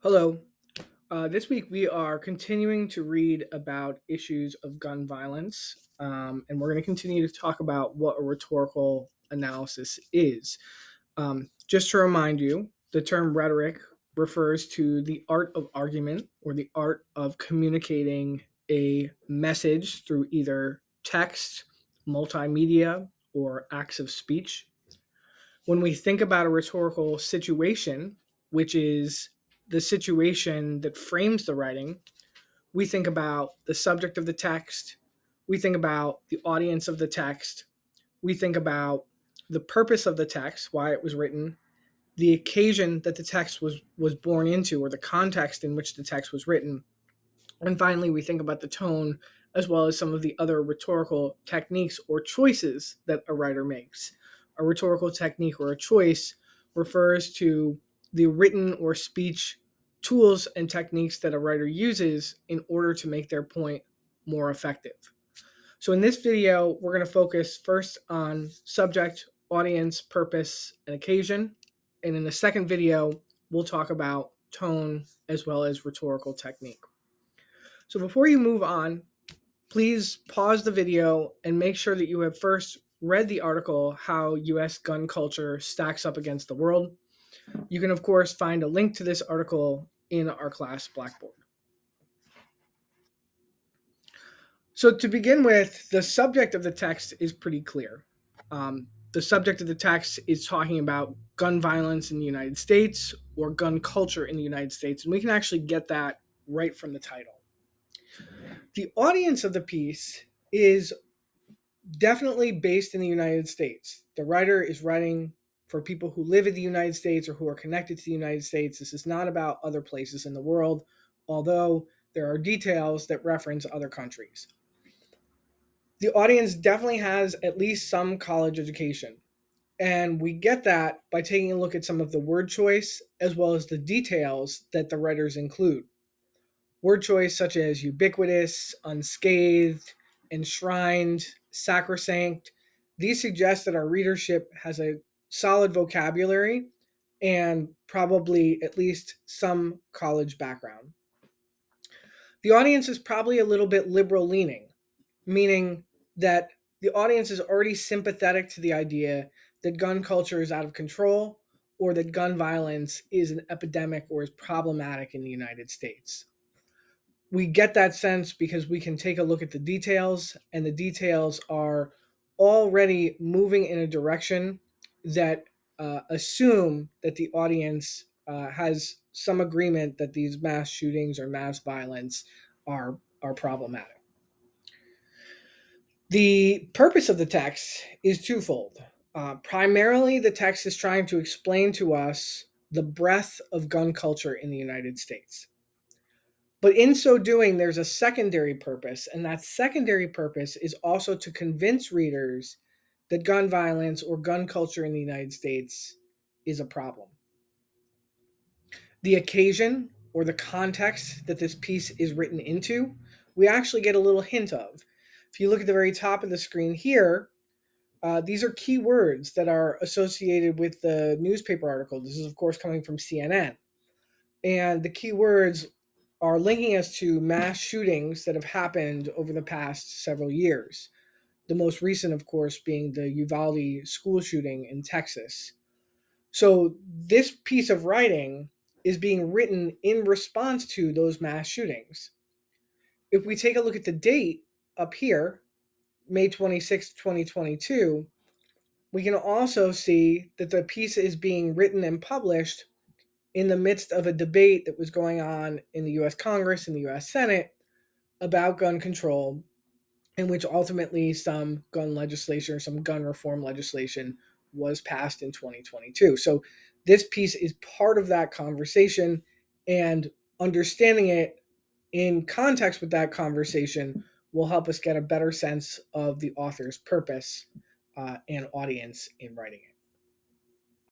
Hello. This week we are continuing to read about issues of gun violence, and we're going to continue to talk about what a rhetorical analysis is. Just to remind you, the term rhetoric refers to the art of argument or the art of communicating a message through either text, multimedia, or acts of speech. When we think about a rhetorical situation, which is the situation that frames the writing, we think about the subject of the text, we think about the audience of the text, we think about the purpose of the text, why it was written, the occasion that the text was born into, or the context in which the text was written, and finally, we think about the tone as well as some of the other rhetorical techniques or choices that a writer makes. A rhetorical technique or a choice refers to the written or speech tools and techniques that a writer uses in order to make their point more effective. So in this video, we're going to focus first on subject, audience, purpose, and occasion. And in the second video, we'll talk about tone as well as rhetorical technique. So before you move on, please pause the video and make sure that you have first read the article, How US Gun Culture Stacks Up Against the World. You can, of course, find a link to this article in our class Blackboard. So to begin with, the subject of the text is pretty clear. The subject of the text is talking about gun violence in the United States or gun culture in the United States, and we can actually get that right from the title. The audience of the piece is definitely based in the United States. The writer is writing for people who live in the United States or who are connected to the United States. This is not about other places in the world, although there are details that reference other countries. The audience definitely has at least some college education. And we get that by taking a look at some of the word choice as well as the details that the writers include. Word choice such as ubiquitous, unscathed, enshrined, sacrosanct. These suggest that our readership has a solid vocabulary and probably at least some college background. The audience is probably a little bit liberal leaning, meaning that the audience is already sympathetic to the idea that gun culture is out of control or that gun violence is an epidemic or is problematic in the United States. We get that sense because we can take a look at the details, and the details are already moving in a direction that assume that the audience has some agreement that these mass shootings or mass violence are problematic. The purpose of the text is twofold. Primarily, the text is trying to explain to us the breadth of gun culture in the United States. But in so doing, there's a secondary purpose, and that secondary purpose is also to convince readers that gun violence or gun culture in the United States is a problem. The occasion or the context that this piece is written into, we actually get a little hint of. If you look at the very top of the screen here, these are key words that are associated with the newspaper article. This is, of course, coming from CNN. And the key words are linking us to mass shootings that have happened over the past several years. The most recent, of course, being the Uvalde school shooting in Texas. So this piece of writing is being written in response to those mass shootings. If we take a look at the date up here, May 26, 2022, we can also see that the piece is being written and published in the midst of a debate that was going on in the US Congress and the US Senate about gun control, in which ultimately some gun legislation or some gun reform legislation was passed in 2022. So this piece is part of that conversation, and understanding it in context with that conversation will help us get a better sense of the author's purpose and audience in writing it.